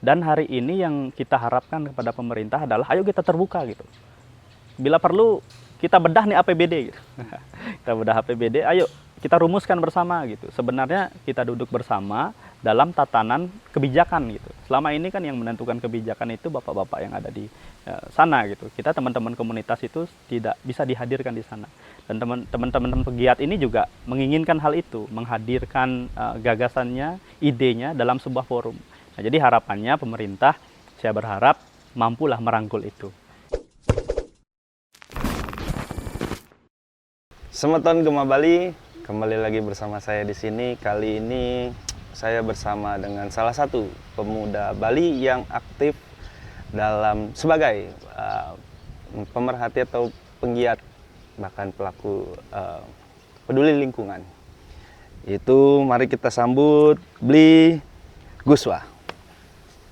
Dan hari ini yang kita harapkan kepada pemerintah adalah ayo kita terbuka gitu. Bila perlu kita bedah nih APBD gitu. Kita bedah APBD, ayo kita rumuskan bersama gitu. Sebenarnya kita duduk bersama dalam tatanan kebijakan gitu. Selama ini kan yang menentukan kebijakan itu bapak-bapak yang ada di sana gitu. Kita teman-teman komunitas itu tidak bisa dihadirkan di sana. Dan teman-teman pegiat ini juga menginginkan hal itu, menghadirkan gagasannya, idenya dalam sebuah forum. Nah, jadi harapannya pemerintah, saya berharap mampulah merangkul itu. Selamat tahun Gema Bali, kembali lagi bersama saya di sini. Kali ini saya bersama dengan salah satu pemuda Bali yang aktif dalam sebagai pemerhati atau penggiat, bahkan pelaku peduli lingkungan. Itu mari kita sambut Bli Guswa.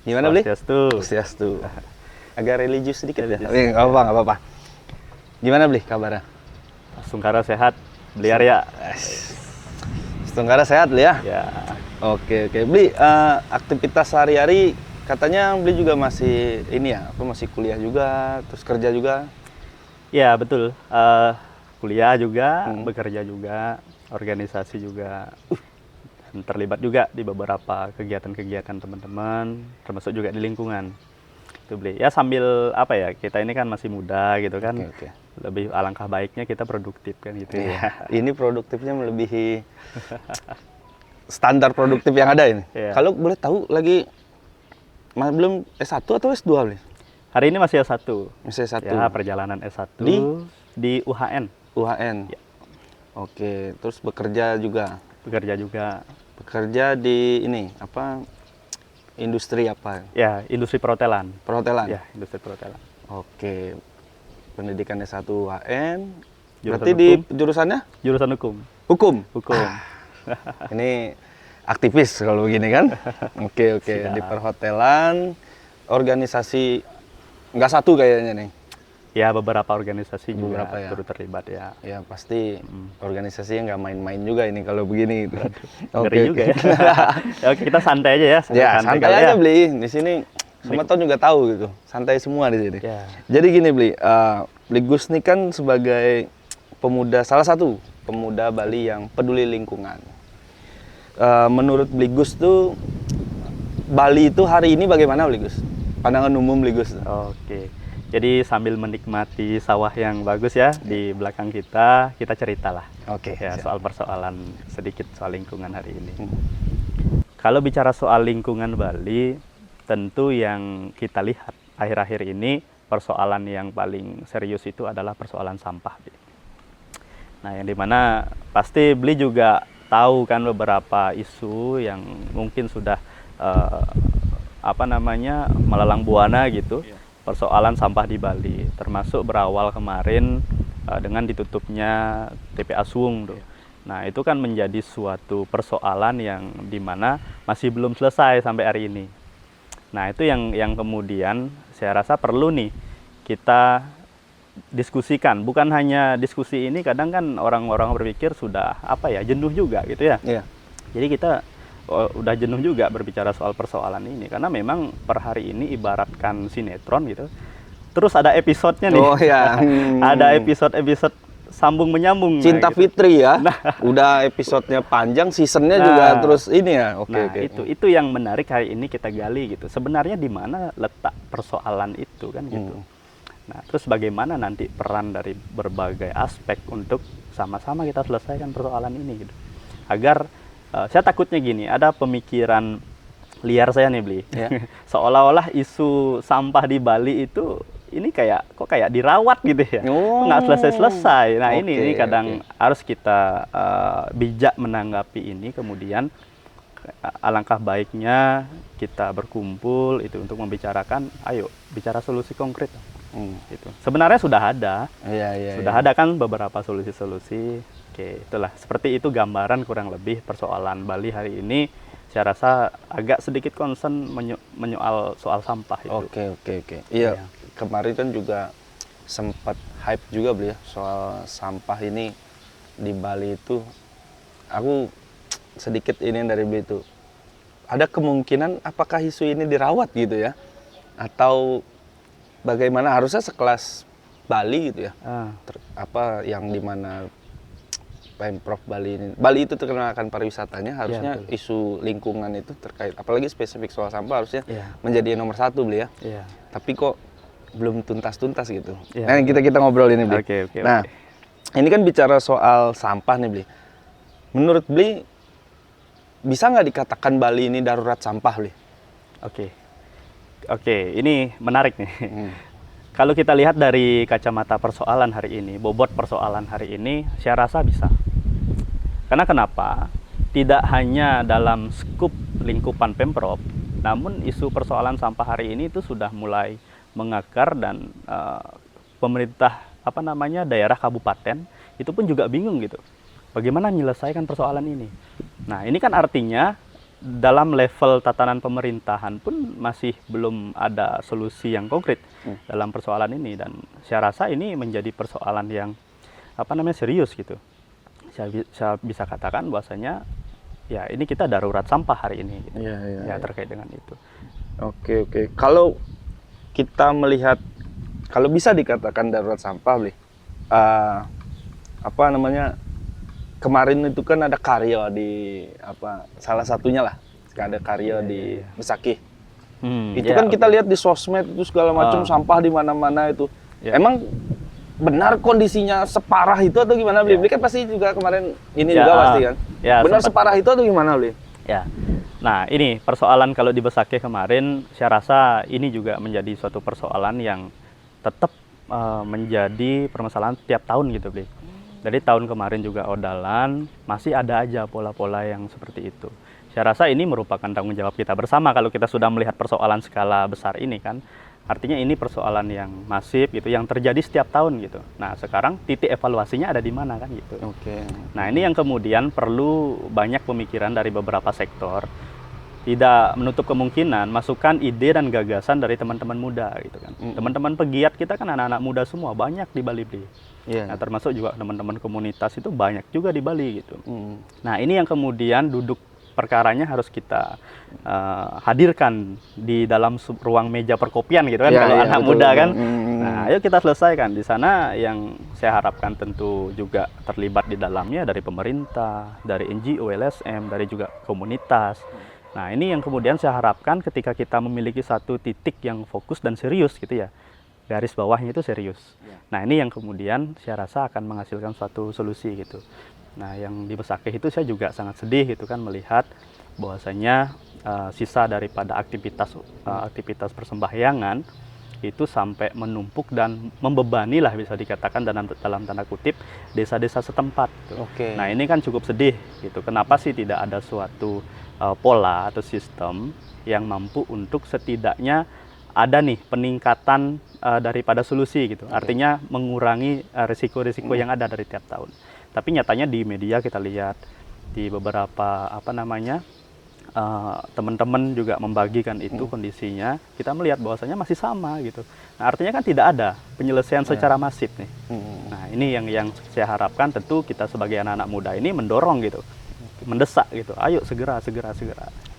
Gimana Bli? Swastiastu. Agak religius sedikit ya, tapi nggak apa-apa. Gimana Bli kabarnya? Sungkara sehat, Bli Arya. Sungkara sehat Bli ya? Ya. Oke. Bli, aktivitas sehari-hari katanya Bli juga masih ini ya, masih kuliah juga, terus kerja juga? Ya betul, kuliah juga, bekerja juga, organisasi juga, dan terlibat juga di beberapa kegiatan-kegiatan teman-teman, termasuk juga di lingkungan. Itu Bli. Ya sambil apa ya, kita ini kan masih muda gitu kan. Oke. Lebih alangkah baiknya kita produktif kan gitu ya. Ini produktifnya melebihi standar produktif yang ada ini. Iya. Kalau boleh tahu lagi belum S1 atau S2 Bli? Hari ini masih S1. Masih S1. Ya, perjalanan S1 di UHN. UHN. Ya. Oke, terus bekerja juga. Bekerja juga. Bekerja di ini apa? Industri apa? Ya, industri perhotelan. Perhotelan. Ya, industri perhotelan. Oke. Pendidikan S1 UHN. Jurusan Berarti hukum. di jurusannya? Jurusan hukum. Hukum. Hukum. Ini aktivis kalau begini kan? Oke. Siap. Di perhotelan, organisasi nggak satu kayaknya nih. Ya, beberapa organisasi juga Beberapa ya. turut terlibat ya. Ya pasti organisasinya nggak main-main juga ini kalau begini. Gitu. Ngeri juga ya. Ya, oke, kita santai aja ya. Ya santai kali aja ya. Bli. Di sini semua tahun juga tahu gitu. Santai semua di sini. Ya. Jadi gini Bli, Bli Gus ini kan sebagai pemuda, salah satu pemuda Bali yang peduli lingkungan. Menurut Bli Gus tuh Bali itu hari ini bagaimana Bli Gus? Pandangan umum Bli Gus. Oke. Jadi sambil menikmati sawah yang bagus ya di belakang kita ceritalah. Oke. Ya, siap. soal persoalan sedikit soal lingkungan hari ini. Kalau bicara soal lingkungan Bali, tentu yang kita lihat akhir-akhir ini persoalan yang paling serius itu adalah persoalan sampah. Nah, yang dimana pasti Bli juga tahu kan beberapa isu yang mungkin sudah melelang buana gitu. Persoalan sampah di Bali, termasuk berawal kemarin dengan ditutupnya TPA Suwung tuh. Nah, itu kan menjadi suatu persoalan yang dimana masih belum selesai sampai hari ini. Nah, itu yang kemudian saya rasa perlu nih kita diskusikan. Bukan hanya diskusi ini, kadang kan orang-orang berpikir sudah jenuh juga gitu ya. Iya. Jadi kita udah jenuh juga berbicara soal persoalan ini, karena memang per hari ini ibaratkan sinetron gitu. Terus ada episodenya nih. Oh ya. Ada episode sambung menyambung. Cinta gitu. Fitri ya. Udah episodenya panjang, seasonnya juga terus ini ya. Oke. Itu yang menarik hari ini kita gali gitu. Sebenarnya di mana letak persoalan itu kan gitu. Nah, terus bagaimana nanti peran dari berbagai aspek untuk sama-sama kita selesaikan persoalan ini gitu. Agar saya takutnya gini, ada pemikiran liar saya nih Bli. Ya. Seolah-olah isu sampah di Bali itu ini kayak dirawat gitu ya. Nggak selesai-selesai. Nah, ini kadang harus kita bijak menanggapi ini, kemudian alangkah baiknya kita berkumpul itu untuk membicarakan, ayo bicara solusi konkret. Gitu. Sebenarnya sudah ada. Sudah ada kan beberapa solusi-solusi. Oke, itulah. Seperti itu gambaran kurang lebih persoalan Bali hari ini. Saya rasa agak sedikit concern menyoal soal sampah itu. Oke. Iya, kemarin kan juga sempat hype juga Bli ya soal sampah ini di Bali itu. Aku sedikit ini dari Bli itu. ada kemungkinan apakah isu ini dirawat gitu ya, atau bagaimana? Harusnya sekelas Bali gitu ya, apa yang dimana Pemprov Bali itu terkenal akan pariwisatanya, harusnya isu lingkungan itu terkait, apalagi spesifik soal sampah harusnya menjadi nomor satu beli ya. Tapi kok belum tuntas-tuntas gitu. Nah kita ngobrol ini beli. Nah ini kan bicara soal sampah nih beli. Menurut beli bisa nggak dikatakan Bali ini darurat sampah beli? Oke, ini menarik nih. Kalau kita lihat dari kacamata persoalan hari ini, bobot persoalan hari ini, saya rasa bisa. Karena kenapa? Tidak hanya dalam skup lingkupan Pemprov, namun isu persoalan sampah hari ini itu sudah mulai mengakar dan pemerintah daerah kabupaten itu pun juga bingung gitu. Bagaimana menyelesaikan persoalan ini? Nah, ini kan artinya dalam level tatanan pemerintahan pun masih belum ada solusi yang konkret dalam persoalan ini, dan saya rasa ini menjadi persoalan yang serius gitu. Saya bisa katakan bahwasanya ya ini kita darurat sampah hari ini gitu. Terkait dengan itu. Oke. Kalau kita melihat, kalau bisa dikatakan darurat sampah beli, kemarin itu kan ada karya di salah satunya lah, ada karya di Besakih. Itu kan kita lihat di sosmed itu segala macam sampah di mana-mana itu. Emang benar kondisinya separah itu atau gimana beli? Beli kan pasti juga kemarin ini juga pasti kan. Benar separah itu atau gimana beli? Nah ini persoalan kalau di Besakih kemarin, saya rasa ini juga menjadi suatu persoalan yang tetap menjadi permasalahan tiap tahun gitu beli. Jadi tahun kemarin juga Odalan masih ada aja pola-pola yang seperti itu. Saya rasa ini merupakan tanggung jawab kita bersama kalau kita sudah melihat persoalan skala besar ini kan. Artinya ini persoalan yang masif gitu, yang terjadi setiap tahun gitu. Nah sekarang titik evaluasinya ada di mana kan gitu. Nah ini yang kemudian perlu banyak pemikiran dari beberapa sektor. Tidak menutup kemungkinan masukan ide dan gagasan dari teman-teman muda gitu kan. Teman-teman pegiat kita kan anak-anak muda semua, banyak di Bali. Nah, termasuk juga teman-teman komunitas itu banyak juga di Bali gitu. Nah ini yang kemudian duduk perkaranya harus kita hadirkan di dalam ruang meja perkopian gitu kan, kalau anak muda kan. Nah ayo kita selesaikan. Di sana yang saya harapkan tentu juga terlibat di dalamnya dari pemerintah, dari NGO, LSM, dari juga komunitas. Nah ini yang kemudian saya harapkan ketika kita memiliki satu titik yang fokus dan serius gitu ya, garis bawahnya itu serius. Nah ini yang kemudian saya rasa akan menghasilkan suatu solusi gitu. Nah yang di Besakih itu saya juga sangat sedih gitu kan melihat bahwasanya sisa daripada aktivitas persembahyangan itu sampai menumpuk dan membebani lah bisa dikatakan dalam tanda kutip desa-desa setempat. Nah ini kan cukup sedih gitu. Kenapa sih tidak ada suatu pola atau sistem yang mampu untuk setidaknya ada nih peningkatan daripada solusi gitu. Artinya mengurangi risiko-risiko yang ada dari tiap tahun. Tapi nyatanya di media kita lihat di beberapa teman-teman juga membagikan itu kondisinya, kita melihat bahwasanya masih sama gitu. Nah, artinya kan tidak ada penyelesaian secara masif nih. Nah, ini yang saya harapkan, tentu kita sebagai anak-anak muda ini mendorong gitu. Mendesak gitu. Ayo segera.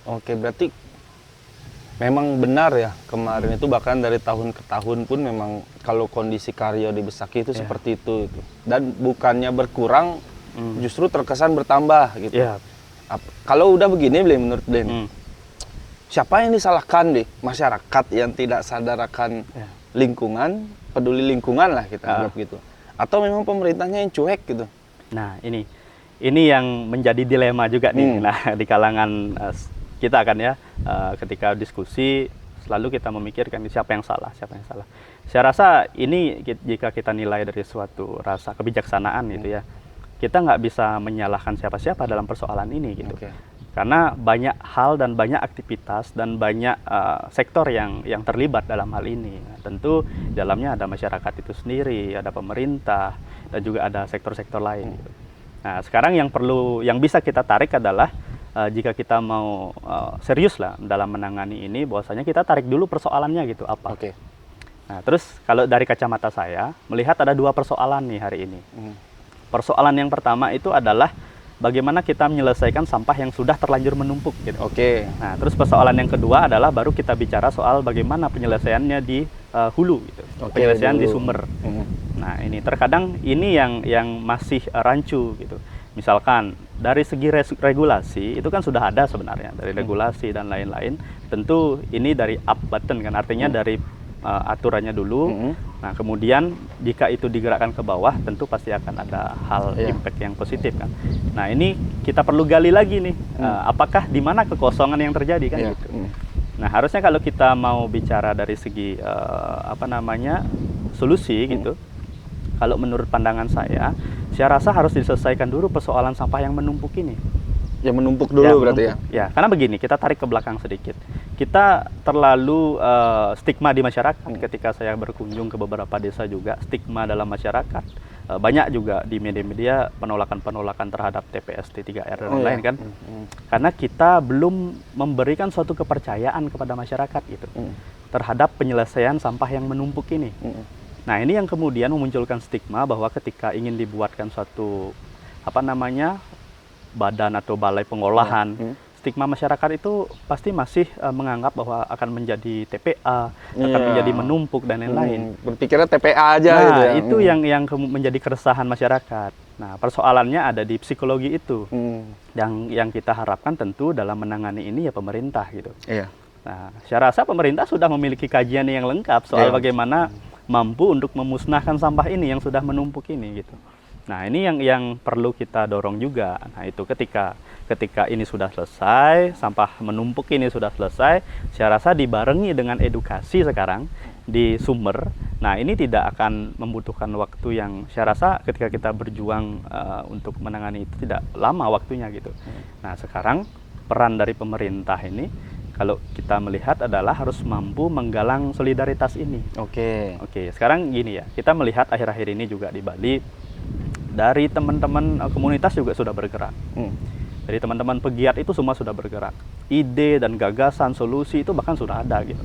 Berarti memang benar ya, kemarin itu bahkan dari tahun ke tahun pun memang kalau kondisi karya di Besakih itu seperti itu. Dan bukannya berkurang, justru terkesan bertambah gitu. Kalau udah begini Bli, menurut Bli, siapa yang disalahkan deh? Masyarakat yang tidak sadar akan lingkungan, peduli lingkungan lah kita anggap gitu. Atau memang pemerintahnya yang cuek gitu? Nah ini yang menjadi dilema juga nih. Nah di kalangan kita akan ketika diskusi selalu kita memikirkan siapa yang salah. Saya rasa ini jika kita nilai dari suatu rasa kebijaksanaan gitu ya, kita nggak bisa menyalahkan siapa-siapa dalam persoalan ini gitu. Karena banyak hal dan banyak aktivitas dan banyak sektor yang terlibat dalam hal ini. Nah, tentu dalamnya ada masyarakat itu sendiri, ada pemerintah, dan juga ada sektor-sektor lain gitu. Nah sekarang yang bisa kita tarik adalah jika kita mau serius lah dalam menangani ini, bahwasanya kita tarik dulu persoalannya gitu apa. Nah terus kalau dari kacamata saya melihat ada dua persoalan nih hari ini. Persoalan yang pertama itu adalah bagaimana kita menyelesaikan sampah yang sudah terlanjur menumpuk gitu. Oke. Nah, terus persoalan yang kedua adalah baru kita bicara soal bagaimana penyelesaiannya di hulu gitu. Oke, Penyelesaian di dulu. sumber. Nah, ini terkadang ini yang masih rancu gitu. Misalkan dari segi regulasi itu kan sudah ada sebenarnya dari regulasi dan lain-lain. Tentu ini dari up button kan, artinya dari aturannya dulu. Nah, kemudian jika itu digerakkan ke bawah, tentu pasti akan ada hal impact yang positif kan. Nah, ini kita perlu gali lagi nih, apakah di mana kekosongan yang terjadi kan gitu. Nah, harusnya kalau kita mau bicara dari segi solusi gitu, kalau menurut pandangan saya rasa harus diselesaikan dulu persoalan sampah yang menumpuk ini. Yang menumpuk dulu berarti ya? Ya, karena begini, kita tarik ke belakang sedikit. Kita terlalu stigma di masyarakat. Ketika saya berkunjung ke beberapa desa juga, stigma dalam masyarakat. Banyak juga di media-media penolakan-penolakan terhadap TPST 3R dan lain kan. Karena kita belum memberikan suatu kepercayaan kepada masyarakat gitu. Terhadap penyelesaian sampah yang menumpuk ini. Nah, ini yang kemudian memunculkan stigma bahwa ketika ingin dibuatkan suatu badan atau balai pengolahan, stigma masyarakat itu pasti masih menganggap bahwa akan menjadi TPA, akan menjadi menumpuk dan lain-lain. Berpikirnya TPA aja nah, gitu ya. Itu yang menjadi keresahan masyarakat. Nah, persoalannya ada di psikologi itu. Yang kita harapkan tentu dalam menangani ini ya pemerintah gitu. Nah, saya rasa pemerintah sudah memiliki kajian yang lengkap soal bagaimana mampu untuk memusnahkan sampah ini yang sudah menumpuk ini gitu. Nah, ini yang perlu kita dorong juga. Nah, itu ketika ini sudah selesai, sampah menumpuk ini sudah selesai, saya rasa dibarengi dengan edukasi sekarang di sumber. Nah, ini tidak akan membutuhkan waktu yang saya rasa ketika kita berjuang untuk menangani itu tidak lama waktunya gitu. Nah, sekarang peran dari pemerintah ini kalau kita melihat adalah harus mampu menggalang solidaritas ini. Oke, sekarang gini ya, kita melihat akhir-akhir ini juga di Bali, dari teman-teman komunitas juga sudah bergerak. Dari teman-teman pegiat itu semua sudah bergerak. Ide dan gagasan, solusi itu bahkan sudah ada gitu.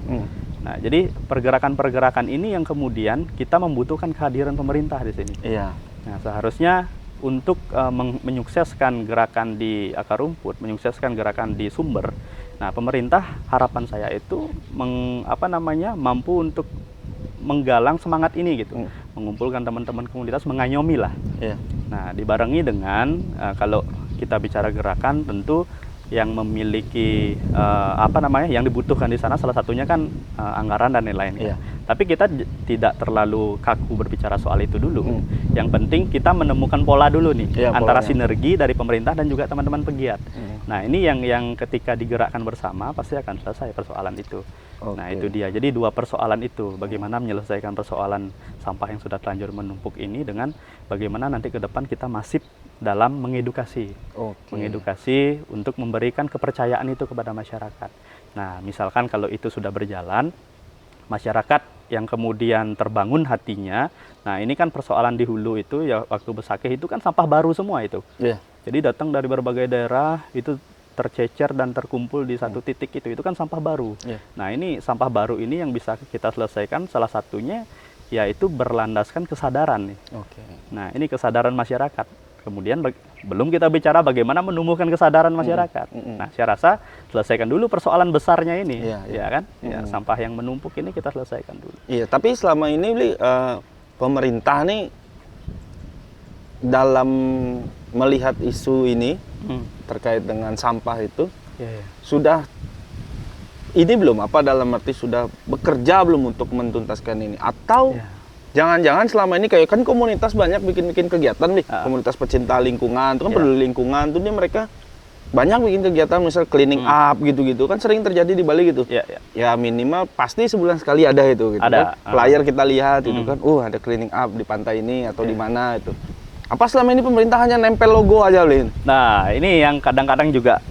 Nah, jadi pergerakan-pergerakan ini yang kemudian kita membutuhkan kehadiran pemerintah di sini. Nah, seharusnya untuk menyukseskan gerakan di akar rumput, menyukseskan gerakan di sumber. Nah, pemerintah harapan saya itu mampu untuk menggalang semangat ini gitu, mengumpulkan teman-teman komunitas, mengayomi lah. Nah, dibarengi dengan kalau kita bicara gerakan, tentu yang memiliki yang dibutuhkan di sana salah satunya kan anggaran dan lain-lain. Tapi kita tidak terlalu kaku berbicara soal itu dulu. Yang penting kita menemukan pola dulu nih antara sinergi dari pemerintah dan juga teman-teman pegiat. Nah, ini yang ketika digerakkan bersama pasti akan selesai persoalan itu. Nah, itu dia. Jadi dua persoalan itu, bagaimana menyelesaikan persoalan sampah yang sudah terlanjur menumpuk ini dengan bagaimana nanti ke depan kita masif dalam mengedukasi. Mengedukasi untuk memberikan kepercayaan itu kepada masyarakat. Nah, misalkan kalau itu sudah berjalan, masyarakat yang kemudian terbangun hatinya, nah ini kan persoalan di hulu itu ya, waktu Besakih itu kan sampah baru semua itu. Jadi datang dari berbagai daerah itu tercecer dan terkumpul di satu titik itu kan sampah baru. Nah, ini sampah baru ini yang bisa kita selesaikan salah satunya yaitu berlandaskan kesadaran nih. Nah, ini kesadaran masyarakat. Kemudian belum kita bicara bagaimana menumbuhkan kesadaran masyarakat. Nah, saya rasa selesaikan dulu persoalan besarnya ini, ya kan? Sampah yang menumpuk ini kita selesaikan dulu. Tapi selama ini pemerintah nih dalam melihat isu ini terkait dengan sampah itu sudah ini belum dalam arti sudah bekerja belum untuk mentuntaskan ini, atau jangan-jangan selama ini kayak kan komunitas banyak bikin kegiatan nih, komunitas pecinta lingkungan itu kan peduli lingkungan tuh mereka banyak bikin kegiatan misal cleaning up gitu-gitu kan sering terjadi di Bali gitu. Ya minimal pasti sebulan sekali ada itu gitu ada. Kan. Flyer kita lihat itu kan, ada cleaning up di pantai ini atau di mana itu. Apa selama ini pemerintah hanya nempel logo aja, Lin? Nah, ini yang kadang-kadang juga,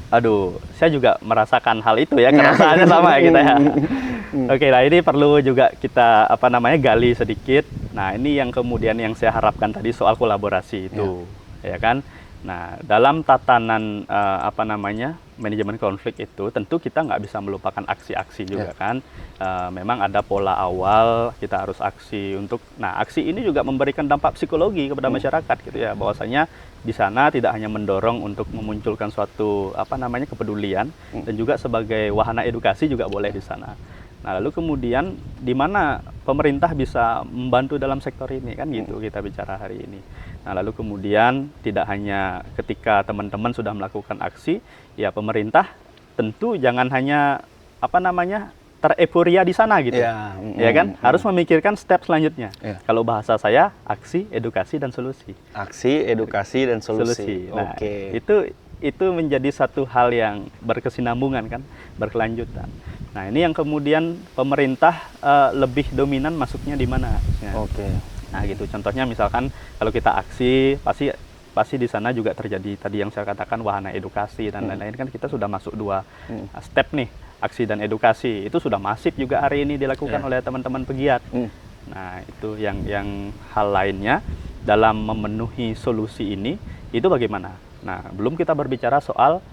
saya juga merasakan hal itu ya, kerasaannya sama ya kita ya. Oke, nah ini perlu juga kita gali sedikit. Nah, ini yang kemudian yang saya harapkan tadi soal kolaborasi itu, ya kan? Nah, dalam tatanan manajemen konflik itu tentu kita nggak bisa melupakan aksi-aksi juga kan. Memang ada pola awal kita harus aksi untuk, nah aksi ini juga memberikan dampak psikologi kepada masyarakat gitu ya, bahwasanya di sana tidak hanya mendorong untuk memunculkan suatu kepedulian, dan juga sebagai wahana edukasi juga boleh di sana. Nah, lalu kemudian di mana pemerintah bisa membantu dalam sektor ini kan gitu kita bicara hari ini. Nah, lalu kemudian tidak hanya ketika teman-teman sudah melakukan aksi, ya pemerintah tentu jangan hanya tereporia di sana gitu. Ya kan? Harus memikirkan step selanjutnya. Kalau bahasa saya aksi, edukasi dan solusi. Aksi, edukasi dan solusi. Nah, itu menjadi satu hal yang berkesinambungan kan, berkelanjutan. Nah, ini yang kemudian pemerintah lebih dominan masuknya di mana? Nah, gitu. Contohnya misalkan kalau kita aksi, pasti di sana juga terjadi tadi yang saya katakan wahana edukasi dan lain-lain kan, kita sudah masuk 2 step nih, aksi dan edukasi. Itu sudah masif juga hari ini dilakukan oleh teman-teman pegiat. Nah, itu yang hal lainnya dalam memenuhi solusi ini itu bagaimana? Nah, belum kita berbicara soal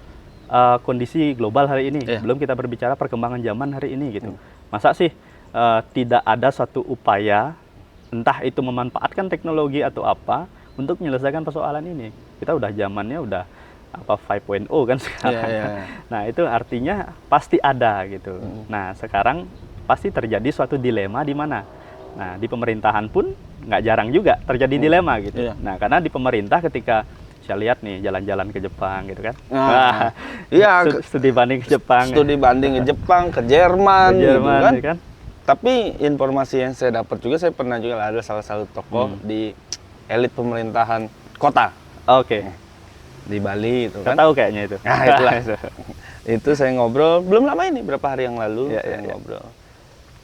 kondisi global hari ini, belum kita berbicara perkembangan zaman hari ini gitu. Masa sih tidak ada satu upaya, entah itu memanfaatkan teknologi atau apa, untuk menyelesaikan persoalan ini? Kita udah zamannya udah 5.0 kan sekarang. Nah, itu artinya pasti ada gitu. Nah, sekarang pasti terjadi suatu dilema di mana? Nah, di pemerintahan pun nggak jarang juga terjadi dilema gitu. Nah, karena di pemerintah ketika saya lihat nih jalan-jalan ke Jepang gitu kan. Studi banding ke Jepang. Studi banding ke Jepang, ke Jerman gitu kan. Ya kan. Tapi informasi yang saya dapat juga, saya pernah juga ada salah satu tokoh di elit pemerintahan kota. Di Bali itu kan. Tahu kayaknya itu. Nah, itulah. Itu saya ngobrol belum lama ini, berapa hari yang lalu saya ngobrol.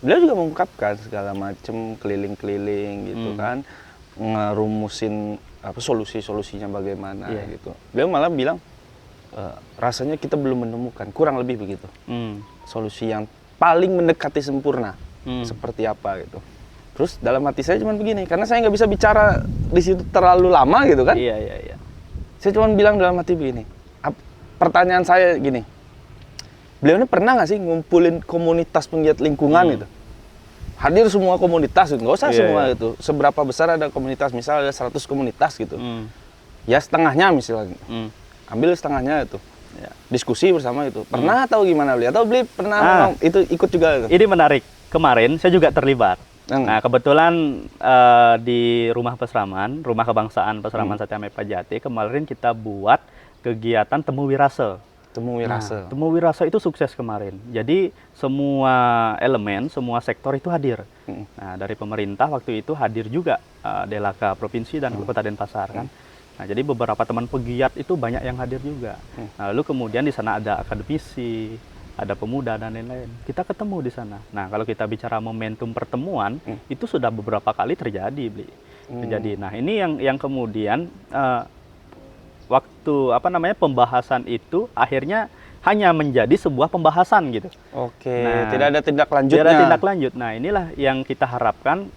Beliau juga mengungkapkan segala macam keliling-keliling gitu kan, ngerumusin solusi-solusinya bagaimana gitu. Beliau malah bilang rasanya kita belum menemukan, kurang lebih begitu, solusi yang paling mendekati sempurna seperti apa gitu. Terus dalam hati saya cuma begini, karena saya nggak bisa bicara di situ terlalu lama gitu kan. Saya cuma bilang dalam hati begini, pertanyaan saya gini, beliau ini pernah nggak sih ngumpulin komunitas penggiat lingkungan gitu? Hadir semua komunitas, nggak usah semua itu. Seberapa besar ada komunitas, misal ada 100 komunitas gitu. Ya setengahnya misalnya. Ambil setengahnya itu. Diskusi bersama itu. Pernah tahu gimana beliau? Atau beliau pernah itu ikut juga itu? Ini menarik. Kemarin saya juga terlibat. Nah, kebetulan di Rumah Pesraman, Rumah Kebangsaan Pesraman Satyamepha Jati, kemarin kita buat kegiatan Temu Wirase. Temu Wirase itu sukses kemarin. Jadi semua elemen, semua sektor itu hadir. Nah, dari pemerintah waktu itu hadir juga Delaka Provinsi dan Kota Denpasar kan. Nah, jadi beberapa teman pegiat itu banyak yang hadir juga. Nah, lalu kemudian di sana ada akademisi, ada pemuda dan lain-lain. Kita ketemu di sana. Nah, kalau kita bicara momentum pertemuan, itu sudah beberapa kali terjadi, terjadi. Nah, ini yang kemudian waktu pembahasan itu akhirnya hanya menjadi sebuah pembahasan gitu. Nah, tidak ada tindak lanjutnya. Tidak ada tindak lanjut. Nah, inilah yang kita harapkan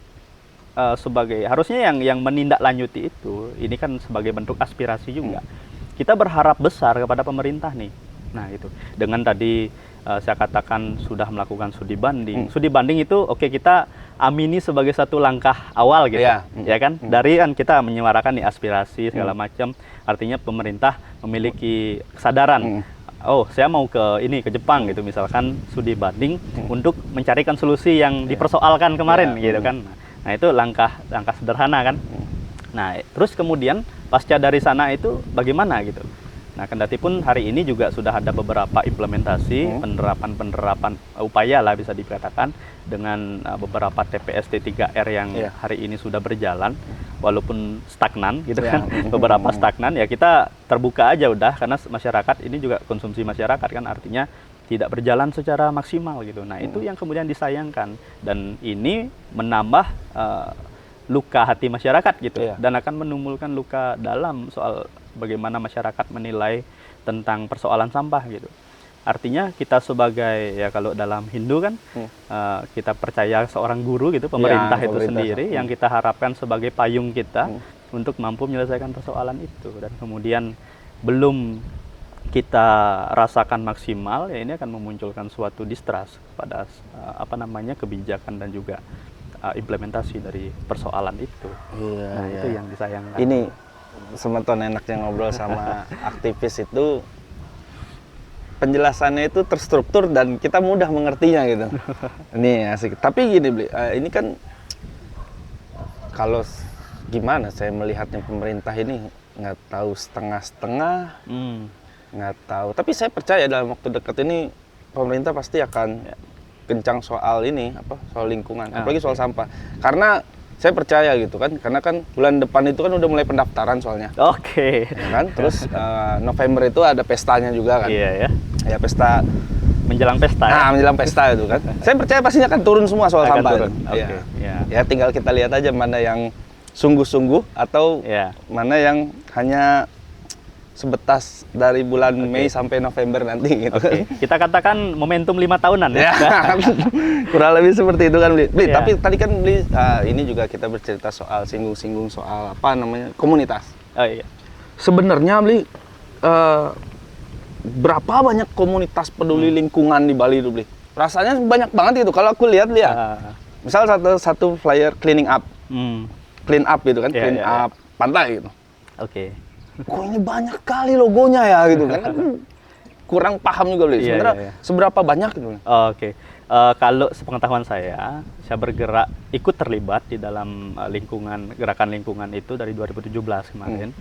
sebagai harusnya yang menindaklanjuti itu. Ini kan sebagai bentuk aspirasi juga. Kita berharap besar kepada pemerintah nih. Nah, itu dengan tadi saya katakan sudah melakukan studi banding. Studi banding itu kita amini sebagai satu langkah awal gitu, ya kan? Dari kan kita menyuarakan nih aspirasi segala macam. Artinya pemerintah memiliki kesadaran. Saya mau ke Jepang gitu, misalkan studi banding untuk mencarikan solusi yang dipersoalkan kemarin gitu kan. Nah, itu langkah sederhana kan. Nah, terus kemudian pasca dari sana itu bagaimana gitu. Nah, kendati pun hari ini juga sudah ada beberapa implementasi, penerapan upaya lah bisa dikatakan dengan beberapa TPS T3R yang hari ini sudah berjalan, walaupun stagnan gitu kan, beberapa stagnan, ya kita terbuka aja udah, karena masyarakat ini juga konsumsi masyarakat kan, artinya tidak berjalan secara maksimal gitu. Nah, itu yang kemudian disayangkan, dan ini menambah luka hati masyarakat gitu, dan akan menimbulkan luka dalam soal bagaimana masyarakat menilai tentang persoalan sampah gitu. Artinya kita sebagai, ya kalau dalam Hindu kan kita percaya seorang guru gitu, pemerintah itu sendiri yang kita harapkan sebagai payung kita untuk mampu menyelesaikan persoalan itu. Dan kemudian belum kita rasakan maksimal, ya ini akan memunculkan suatu distrust pada kebijakan dan juga implementasi dari persoalan itu. Iya, Nah, iya. itu yang disayangkan. Ini semeton enaknya ngobrol sama aktivis itu, penjelasannya itu terstruktur dan kita mudah mengertinya gitu. Ini asik. Tapi gini, Bli, ini kan kalau gimana saya melihatnya, pemerintah ini nggak tahu setengah-setengah, nggak tahu. Tapi saya percaya dalam waktu dekat ini pemerintah pasti akan kencang soal ini, soal lingkungan, apalagi soal sampah. Karena saya percaya gitu kan, karena kan bulan depan itu kan udah mulai pendaftaran soalnya. Oke. Ya kan? Terus November itu ada pestanya juga kan. Iya ya. Ya pesta. Menjelang pesta. Nah, menjelang pesta itu kan. Saya percaya pastinya akan turun semua soal Akan sampah. turun. Itu. Oke. Ya. Ya. Ya tinggal kita lihat aja mana yang sungguh-sungguh atau mana yang hanya sebetas dari bulan Mei sampai November nanti gitu. Kita katakan momentum 5 tahunan ya. Kurang lebih seperti itu kan, Bli. Bli, Ya. tapi tadi kan Bli, ini juga kita bercerita soal singgung-singgung soal komunitas. Oh iya. Sebenarnya, Bli, berapa banyak komunitas peduli lingkungan di Bali itu, Bli? Rasanya banyak banget itu. Kalau aku lihat misal satu flyer cleaning up, clean up gitu kan, clean up pantai gitu. Oke. Kok ini banyak kali logonya ya gitu kan? Aku kurang paham juga, Bli. Sebenarnya seberapa banyak gitu? Oke. Kalau sepengetahuan saya bergerak ikut terlibat di dalam gerakan lingkungan itu dari 2017 kemarin.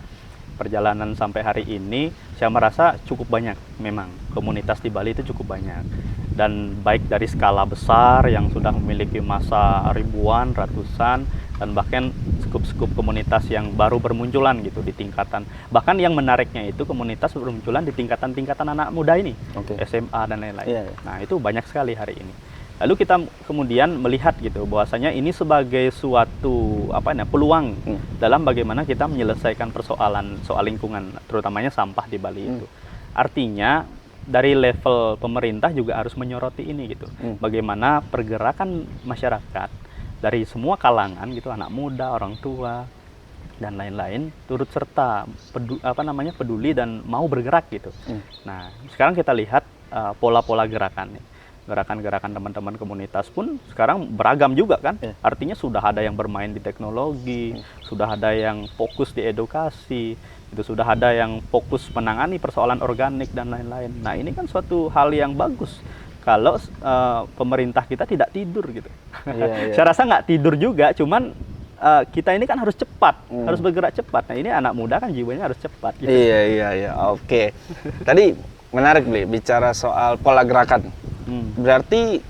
Perjalanan sampai hari ini, saya merasa cukup banyak memang. Komunitas di Bali itu cukup banyak. Dan baik dari skala besar yang sudah memiliki massa ribuan, ratusan, dan bahkan skup-skup komunitas yang baru bermunculan gitu di tingkatan. Bahkan yang menariknya itu komunitas bermunculan di tingkatan-tingkatan anak muda ini. SMA dan lain-lain. Nah, itu banyak sekali hari ini. Lalu kita kemudian melihat gitu bahwasanya ini sebagai suatu peluang dalam bagaimana kita menyelesaikan persoalan soal lingkungan, terutamanya sampah di Bali itu. Artinya dari level pemerintah juga harus menyoroti ini gitu. Bagaimana pergerakan masyarakat dari semua kalangan gitu, anak muda, orang tua dan lain-lain turut serta peduli dan mau bergerak gitu. Nah, sekarang kita lihat pola-pola gerakan nih. Gerakan-gerakan teman-teman komunitas pun sekarang beragam juga kan. Artinya sudah ada yang bermain di teknologi, sudah ada yang fokus di edukasi, itu sudah ada yang fokus menangani persoalan organik dan lain-lain. Nah, ini kan suatu hal yang bagus kalau pemerintah kita tidak tidur gitu. Saya rasa nggak tidur juga, cuman kita ini kan harus cepat, harus bergerak cepat. Nah, ini anak muda kan jiwanya harus cepat gitu. Iya. Oke. Tadi menarik, Bli, bicara soal pola gerakan. Berarti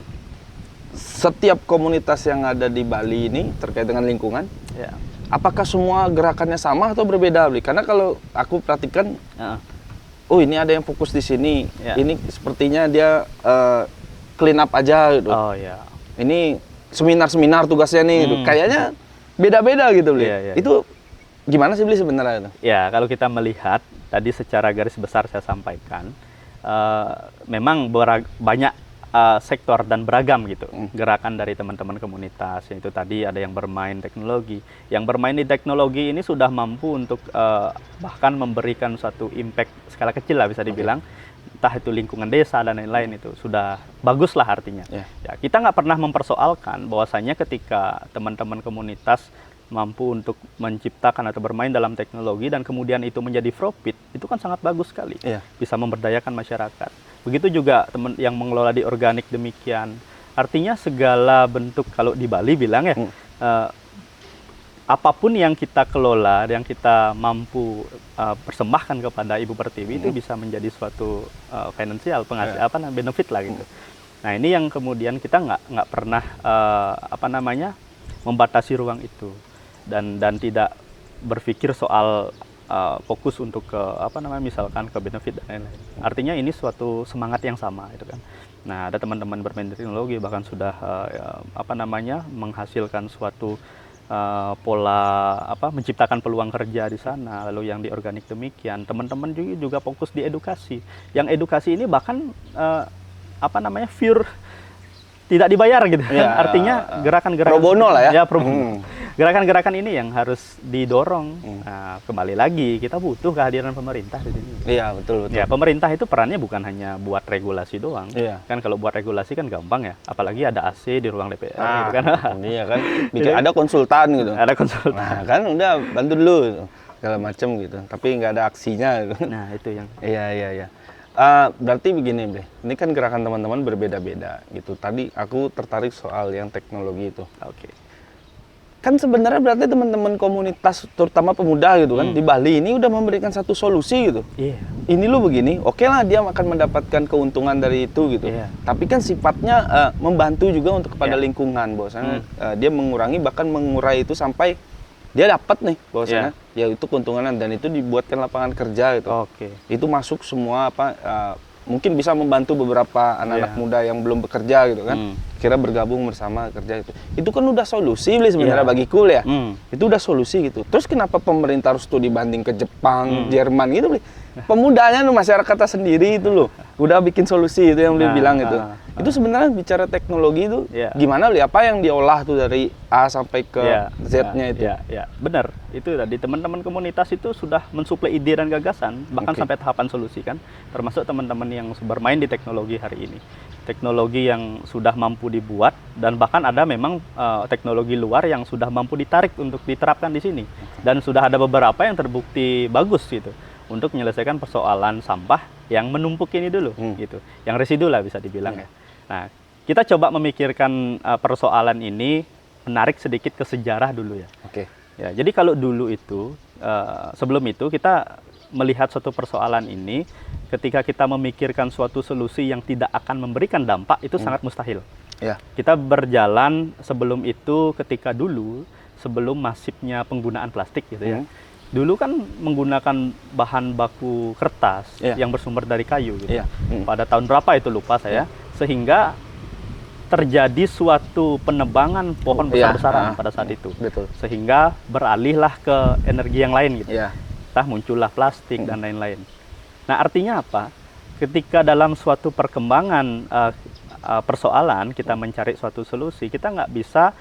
setiap komunitas yang ada di Bali ini terkait dengan lingkungan, apakah semua gerakannya sama atau berbeda, Bli? Karena kalau aku perhatikan, ini ada yang fokus di sini, ini sepertinya dia clean up aja gitu. Ini seminar-seminar tugasnya nih, gitu. Kayaknya beda-beda gitu, Bli. Itu gimana sih, Bli, sebenarnya? Ya, kalau kita melihat tadi secara garis besar saya sampaikan, memang banyak sektor dan beragam gitu gerakan dari teman-teman komunitas. Itu tadi ada yang bermain teknologi. Yang bermain di teknologi ini sudah mampu untuk bahkan memberikan satu impact skala kecil lah bisa dibilang. Entah itu lingkungan desa dan lain-lain, itu sudah bagus lah artinya. Ya, kita nggak pernah mempersoalkan bahwasanya ketika teman-teman komunitas mampu untuk menciptakan atau bermain dalam teknologi dan kemudian itu menjadi profit, itu kan sangat bagus sekali. Bisa memberdayakan masyarakat. Begitu juga teman yang mengelola di organik demikian. Artinya segala bentuk, kalau di Bali bilang apapun yang kita kelola, yang kita mampu persembahkan kepada Ibu Pertiwi itu bisa menjadi suatu finansial benefit lah gitu. Nah, ini yang kemudian kita nggak pernah membatasi ruang itu dan tidak berpikir soal fokus untuk ke misalkan ke benefit dan lain-lain. Artinya ini suatu semangat yang sama itu kan. Nah, ada teman-teman bermain teknologi bahkan sudah menghasilkan suatu menciptakan peluang kerja di sana. Lalu yang di organik demikian, teman-teman juga fokus di edukasi. Yang edukasi ini bahkan pure tidak dibayar gitu. Artinya gerakan-gerakan pro bono lah ya. Pro bono. gerakan-gerakan ini yang harus didorong. Nah, kembali lagi kita butuh kehadiran pemerintah di sini. Iya, betul. Ya, pemerintah itu perannya bukan hanya buat regulasi doang. Iya. Kan kalau buat regulasi kan gampang ya, apalagi ada AC di ruang DPR gitu kan. Iya kan, ada konsultan gitu. Ada konsultan. Nah, kan udah bantu dulu gitu, segala macem gitu. Tapi nggak ada aksinya gitu. Nah, itu yang Iya. Berarti begini, Bre. Ini kan gerakan teman-teman berbeda-beda gitu. Tadi aku tertarik soal yang teknologi itu. oke. Kan sebenarnya berarti teman-teman komunitas, terutama pemuda gitu kan, di Bali ini udah memberikan satu solusi gitu. Iya. Ini lu begini, oke lah dia akan mendapatkan keuntungan dari itu gitu. Iya. Tapi kan sifatnya membantu juga untuk kepada Iya. lingkungan, bahwasanya dia mengurangi bahkan mengurai itu sampai dia dapat nih bahwasanya ya itu keuntungan dan itu dibuatkan lapangan kerja gitu. Oke. Itu masuk semua mungkin bisa membantu beberapa anak-anak muda yang belum bekerja gitu kan. Kira bergabung bersama kerja itu. Itu kan udah solusi sebenarnya bagiku ya. Itu udah solusi gitu. Terus kenapa pemerintah harus tuh dibanding ke Jepang, Jerman gitu, Bli? Pemudanya masyarakatnya sendiri itu loh. Udah bikin solusi itu yang Bli bilang itu. Itu sebenarnya bicara teknologi itu gimana Bli? Apa yang diolah tuh dari A sampai ke Z-nya itu? Ya, benar. Itu tadi teman-teman komunitas itu sudah mensuplai ide dan gagasan, bahkan sampai tahapan solusi kan. Termasuk teman-teman yang bermain di teknologi hari ini. Teknologi yang sudah mampu dibuat dan bahkan ada memang teknologi luar yang sudah mampu ditarik untuk diterapkan di sini. Dan sudah ada beberapa yang terbukti bagus gitu untuk menyelesaikan persoalan sampah yang menumpuk ini dulu gitu. Yang residu lah bisa dibilang ya. Nah, kita coba memikirkan persoalan ini, menarik sedikit ke sejarah dulu ya. Oke. Ya, jadi kalau dulu itu sebelum itu kita melihat suatu persoalan ini, ketika kita memikirkan suatu solusi yang tidak akan memberikan dampak itu sangat mustahil. Ya. Kita berjalan sebelum itu ketika dulu sebelum masifnya penggunaan plastik gitu ya. Dulu kan menggunakan bahan baku kertas yang bersumber dari kayu gitu. Pada tahun berapa itu lupa saya, sehingga terjadi suatu penebangan pohon besar-besaran pada saat itu. Betul. Sehingga beralihlah ke energi yang lain gitu. Iya. Entah muncullah plastik dan lain-lain. Nah, artinya apa? Ketika dalam suatu perkembangan persoalan kita mencari suatu solusi, kita nggak bisa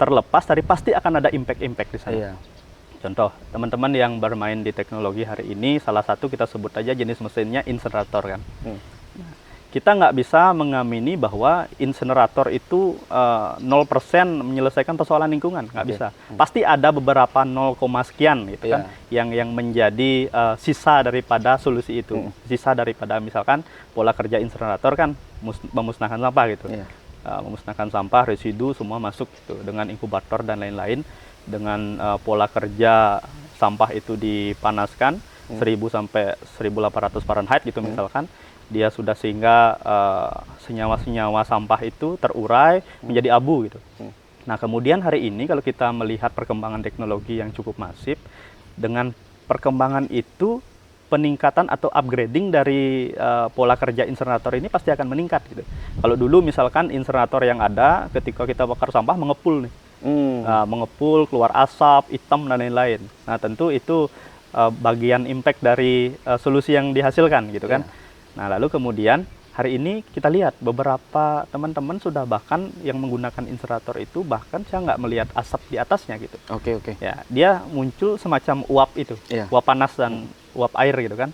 terlepas dari pasti akan ada impact-impact di sana. Iya. Contoh, teman-teman yang bermain di teknologi hari ini, salah satu kita sebut aja jenis mesinnya insenerator kan. Kita nggak bisa mengamini bahwa insenerator itu 0% menyelesaikan persoalan lingkungan, nggak bisa. Pasti ada beberapa 0, sekian gitu kan, yang menjadi sisa daripada solusi itu. Sisa daripada misalkan pola kerja insenerator kan memusnahkan sampah gitu. Memusnahkan sampah, residu semua masuk gitu, dengan inkubator dan lain-lain. Dengan pola kerja sampah itu dipanaskan 1000 sampai 1800 Fahrenheit gitu misalkan, dia sudah sehingga senyawa-senyawa sampah itu terurai menjadi abu gitu. Nah, kemudian hari ini kalau kita melihat perkembangan teknologi yang cukup masif, dengan perkembangan itu peningkatan atau upgrading dari pola kerja insenerator ini pasti akan meningkat gitu. Kalau dulu misalkan insenerator yang ada ketika kita bakar sampah mengepul nih. Mengepul, keluar asap, hitam dan lain-lain. Nah, tentu itu bagian impact dari solusi yang dihasilkan gitu kan. Nah, lalu kemudian hari ini kita lihat beberapa teman-teman sudah bahkan yang menggunakan insenerator itu bahkan saya nggak melihat asap di atasnya gitu. Oke. Ya, dia muncul semacam uap itu, uap panas dan uap air gitu kan.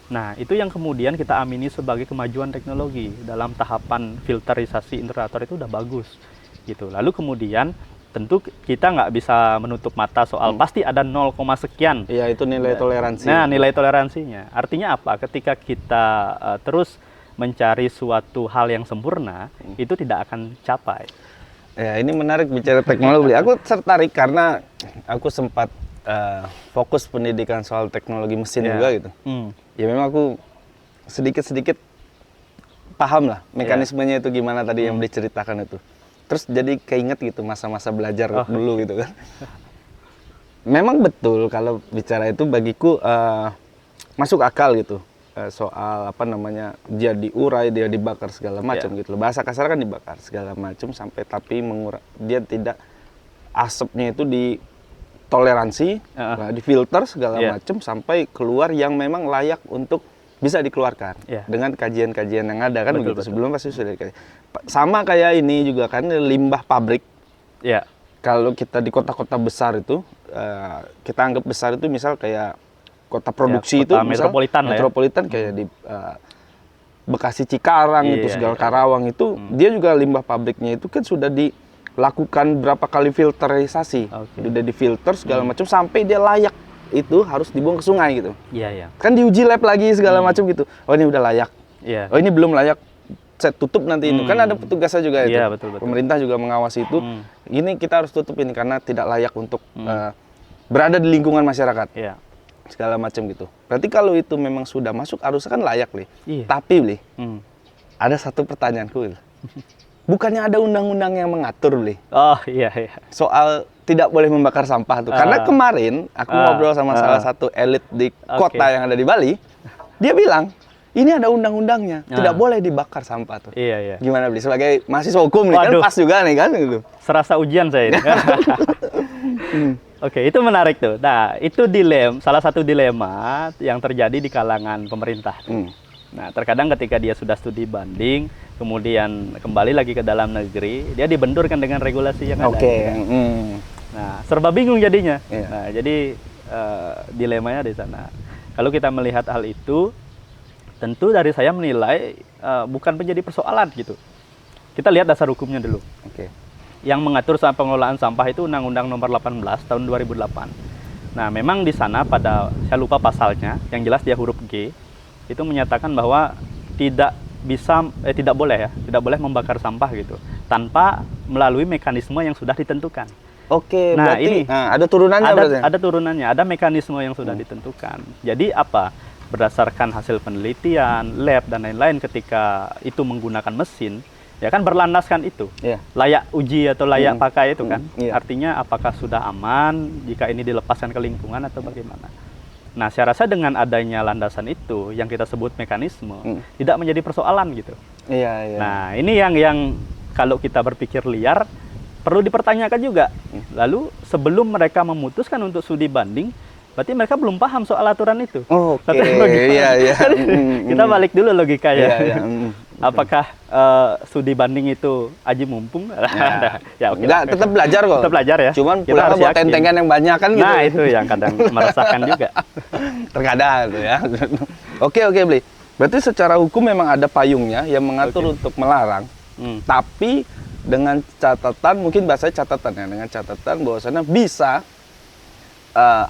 Nah, itu yang kemudian kita amini sebagai kemajuan teknologi dalam tahapan filterisasi insenerator itu udah bagus gitu. Lalu kemudian tentu kita nggak bisa menutup mata soal pasti ada 0, sekian. Iya, itu nilai toleransi. Nah, nilai toleransinya. Artinya apa? Ketika kita terus mencari suatu hal yang sempurna, itu tidak akan capai. Ya, ini menarik bicara teknologi. Aku tertarik karena aku sempat fokus pendidikan soal teknologi mesin juga gitu. Ya memang aku sedikit-sedikit paham lah mekanismenya itu gimana tadi yang diceritakan itu. Terus jadi keinget gitu masa-masa belajar dulu gitu kan. Memang betul kalau bicara itu bagiku masuk akal gitu. Soal apa namanya, dia diurai, dia dibakar segala macam gitu. Bahasa kasar kan dibakar segala macam sampai tapi dia tidak, asapnya itu ditoleransi, difilter segala macam sampai keluar yang memang layak untuk bisa dikeluarkan dengan kajian-kajian yang ada kan. Betul, begitu. Sebelum pasti sudah dikaji. Sama kayak ini juga kan limbah pabrik. kalau kita di kota-kota besar itu, kita anggap besar itu misal kayak kota produksi Ya, kota itu, misal metropolitan lah ya. metropolitan kayak di Bekasi, Cikarang itu, Iya, segala iya. Karawang itu, dia juga limbah pabriknya itu kan sudah dilakukan berapa kali filterisasi, Oke. udah difilter segala macam sampai dia layak itu harus dibuang ke sungai gitu. Iya, iya. Kan diuji lab lagi segala macam gitu. Oh ini udah layak. Iya. Oh ini belum layak. Set tutup nanti ini. Kan ada petugasnya juga itu. Iya, betul, betul. Pemerintah juga mengawasi itu. Ini kita harus tutup ini karena tidak layak untuk berada di lingkungan masyarakat. Iya. Segala macam gitu. Berarti kalau itu memang sudah masuk harusnya kan layak, Li. Iya. Tapi, Li, Hmm. ada satu pertanyaanku, Li. Bukannya ada undang-undang yang mengatur, Li, Oh, iya, iya. soal tidak boleh membakar sampah tuh. Karena kemarin aku ngobrol sama salah satu elit di kota yang ada di Bali, dia bilang, ini ada undang-undangnya, tidak boleh dibakar sampah tuh. Iya, iya. Gimana, Bli? Sebagai mahasiswa hukum nih, kan Waduh. pas juga nih kan gitu. Serasa ujian saya ini. Oke, itu menarik tuh. Nah, itu salah satu dilema yang terjadi di kalangan pemerintah. Nah, terkadang ketika dia sudah studi banding, kemudian kembali lagi ke dalam negeri, dia dibenturkan dengan regulasi yang ada. Oke. Nah, serba bingung jadinya. Iya. Nah, jadi dilemanya di sana. Kalau kita melihat hal itu, tentu dari saya menilai bukan menjadi persoalan gitu. Kita lihat dasar hukumnya dulu. Oke. Yang mengatur soal pengelolaan sampah itu Undang-Undang Nomor 18 tahun 2008. Nah, memang di sana saya lupa pasalnya, yang jelas dia huruf G, itu menyatakan bahwa tidak boleh membakar sampah gitu tanpa melalui mekanisme yang sudah ditentukan. Oke, Nah, berarti ini ada turunannya berarti. ada turunannya, ada mekanisme yang sudah ditentukan. Jadi apa? Berdasarkan hasil penelitian, lab dan lain-lain ketika itu menggunakan mesin, ya kan berlandaskan itu. Iya. Layak uji atau layak pakai itu kan. Iya. Artinya apakah sudah aman jika ini dilepaskan ke lingkungan atau bagaimana. Nah, saya rasa dengan adanya landasan itu yang kita sebut mekanisme tidak menjadi persoalan gitu. Iya, iya. Nah, ini yang kalau kita berpikir liar perlu dipertanyakan juga. Lalu sebelum mereka memutuskan untuk studi banding, berarti mereka belum paham soal aturan itu. Oke, Tapi logika- iya, iya. Kita balik dulu logikanya. Iya, iya. Apakah studi banding itu aji mumpung? Ya, oke. Enggak, tetap belajar kok. Tetap belajar ya. Cuman Kita pulang harus bawa yakin. tentengan yang banyak kan gitu. Nah, itu yang kadang meresahkan juga. Terkadang tuh ya. Oke, Bli. Berarti secara hukum memang ada payungnya yang mengatur untuk melarang. Tapi dengan catatan, mungkin bahasanya catatan ya, dengan catatan bahwasannya bisa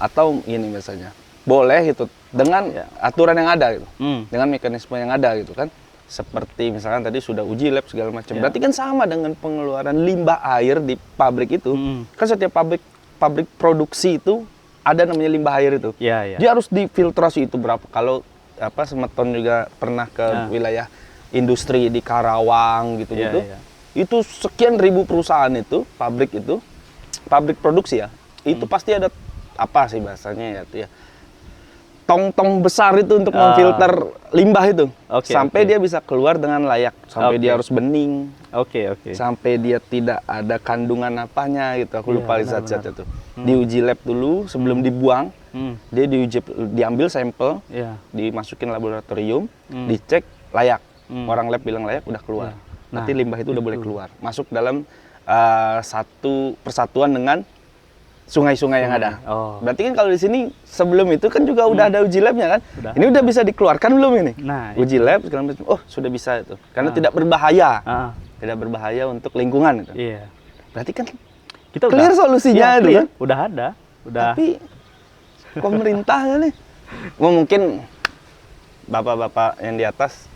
atau ini biasanya boleh itu dengan aturan yang ada gitu. Dengan mekanisme yang ada gitu kan. Seperti misalkan tadi sudah uji lab segala macam. Berarti kan sama dengan pengeluaran limbah air di pabrik itu. Kan setiap pabrik produksi itu ada namanya limbah air itu. Iya, iya. Dia harus difiltrasi itu berapa. Kalau Semeton juga pernah ke wilayah industri di Karawang gitu-gitu. Iya, iya. Itu sekian ribu perusahaan itu, pabrik produksi ya. Itu pasti ada apa sih bahasanya ya itu ya. Tong-tong besar itu untuk memfilter limbah itu. Sampai dia bisa keluar dengan layak. Sampai dia harus bening. Oke. Sampai dia tidak ada kandungan apanya gitu. Aku lupa zat-zat itu. Diuji lab dulu sebelum dibuang. Dia diambil sampel, dimasukin laboratorium, dicek layak. Orang lab bilang layak, udah keluar. Nanti limbah itu udah boleh keluar. Masuk dalam satu persatuan dengan sungai-sungai yang ada. Berarti kan kalau di sini sebelum itu kan juga udah ada uji labnya kan? Ini udah bisa dikeluarkan belum ini? Nah, uji lab segala macam. Oh, sudah bisa itu. Karena tidak berbahaya. Tidak berbahaya untuk lingkungan itu. Iya. Berarti kan Kita clear solusinya itu kan? Udah ada. Tapi pemerintahnya nih mungkin bapak-bapak yang di atas,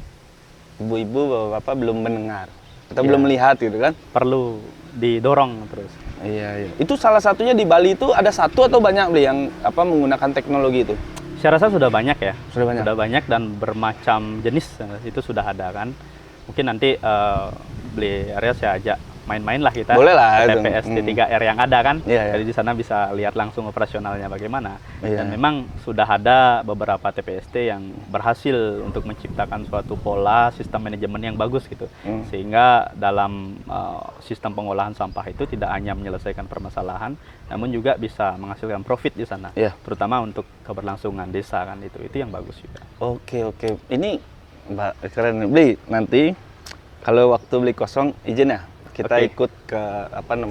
ibu-ibu, bapak-bapak belum mendengar atau belum melihat gitu kan? Perlu didorong terus. Iya. Itu salah satunya di Bali itu ada satu atau banyak Bli yang menggunakan teknologi itu? Saya rasa sudah banyak ya. Sudah banyak. Sudah banyak dan bermacam jenis itu sudah ada kan. Mungkin nanti beli area saya ajak main-main lah kita. Boleh lah. Ke TPS T3R yang ada kan. Iya. Jadi di sana bisa lihat langsung operasionalnya bagaimana. Iya. Dan memang sudah ada beberapa TPST yang berhasil untuk menciptakan suatu pola sistem manajemen yang bagus gitu. Sehingga dalam sistem pengolahan sampah itu tidak hanya menyelesaikan permasalahan, namun juga bisa menghasilkan profit di sana. Iya. Terutama untuk keberlangsungan desa kan itu yang bagus juga. Oke. Ini Mbak keren nih. Bli, nanti kalau waktu Bli kosong izin ya kita ikut ke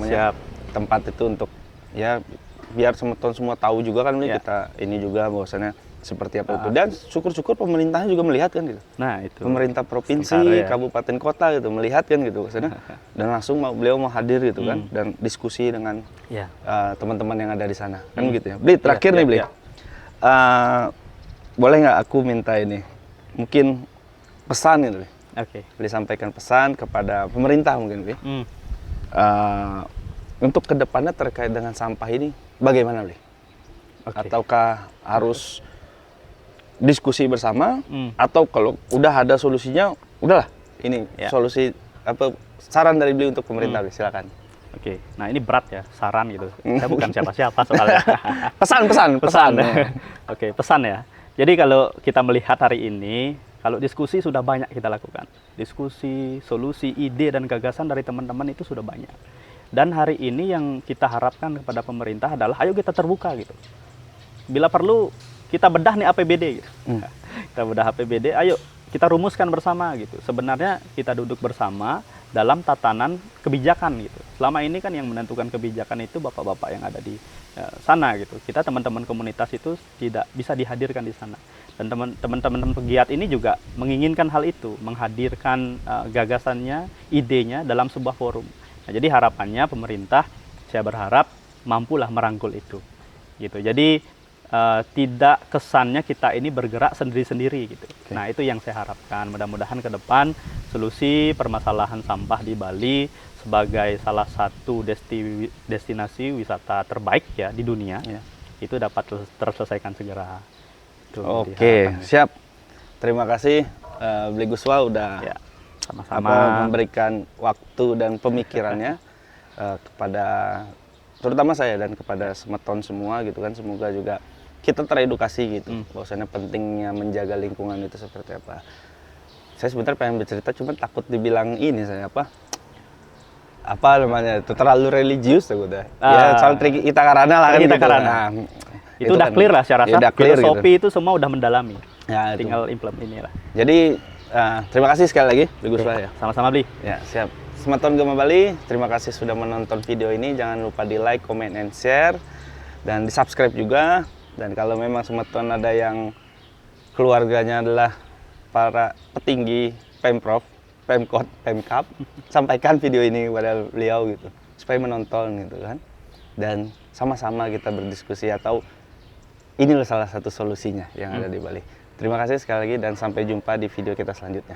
Siap. tempat itu untuk ya biar Semeton semua tahu juga kan Bli, Ya. kita ini juga bahwasannya seperti apa itu. Dan syukur-syukur pemerintahnya juga melihat kan gitu. Nah, itu. Pemerintah provinsi, Setengkara, ya. kabupaten kota gitu melihat kan gitu maksudnya. Dan langsung beliau mau hadir gitu kan dan diskusi dengan Ya. teman-teman yang ada di sana kan gitu ya. Bli, terakhir nih Bli. ya. Boleh nggak aku minta ini mungkin pesan gitu Bli. Oke. Bli sampaikan pesan kepada pemerintah mungkin Bli. Untuk kedepannya terkait dengan sampah ini bagaimana Bli? Oke. Ataukah harus diskusi bersama atau Hmm. kalau udah ada solusinya udahlah ini Ya. solusi apa saran dari Bli untuk pemerintah Bli, silakan. Oke. Nah, ini berat ya, saran gitu. Saya bukan siapa-siapa soalnya. pesan. Oke, pesan ya. Jadi kalau kita melihat hari ini, kalau diskusi sudah banyak kita lakukan. Diskusi, solusi, ide dan gagasan dari teman-teman itu sudah banyak. Dan hari ini yang kita harapkan kepada pemerintah adalah ayo kita terbuka gitu. Bila perlu kita bedah nih APBD gitu. Kita bedah APBD, ayo kita rumuskan bersama gitu. Sebenarnya kita duduk bersama dalam tatanan kebijakan gitu. Selama ini kan yang menentukan kebijakan itu bapak-bapak yang ada di sana gitu. Kita teman-teman komunitas itu tidak bisa dihadirkan di sana. Dan teman-teman pegiat ini juga menginginkan hal itu, menghadirkan gagasannya, idenya dalam sebuah forum. Nah, jadi harapannya pemerintah, saya berharap mampulah merangkul itu, gitu. Jadi tidak kesannya kita ini bergerak sendiri-sendiri, gitu. Oke. Nah, itu yang saya harapkan. Mudah-mudahan ke depan solusi permasalahan sampah di Bali sebagai salah satu destinasi wisata terbaik ya di dunia, Ya. itu dapat terselesaikan segera. Itu Oke, harapannya. siap. Terima kasih Bli Guswa udah Ya, sama-sama. memberikan waktu dan pemikirannya kepada terutama saya dan kepada Semeton semua gitu kan. Semoga juga kita teredukasi gitu bahwasanya pentingnya menjaga lingkungan itu seperti apa. Saya sebentar pengen bercerita cuma takut dibilang ini saya apa namanya itu terlalu religius tuh udah. Ya soal trik kita karena lah kan Kita gitu. karana. Nah, Itu udah kan, clear lah saya ya rasa. udah clear Filosofi gitu. itu semua udah mendalami. Ya, itu. Tinggal implement inilah. Jadi terima kasih sekali lagi Bli Guswa ya. Sama-sama Bli. Ya, siap. Semeton Gema Bali, terima kasih sudah menonton video ini. Jangan lupa di like, comment, and share. Dan di subscribe juga. Dan kalau memang Semeton ada yang keluarganya adalah para petinggi Pemprov, Pemkot, Pemkap, sampaikan video ini kepada beliau gitu. Supaya menonton gitu kan. Dan sama-sama kita berdiskusi atau inilah salah satu solusinya yang ada di Bali. Terima kasih sekali lagi dan sampai jumpa di video kita selanjutnya.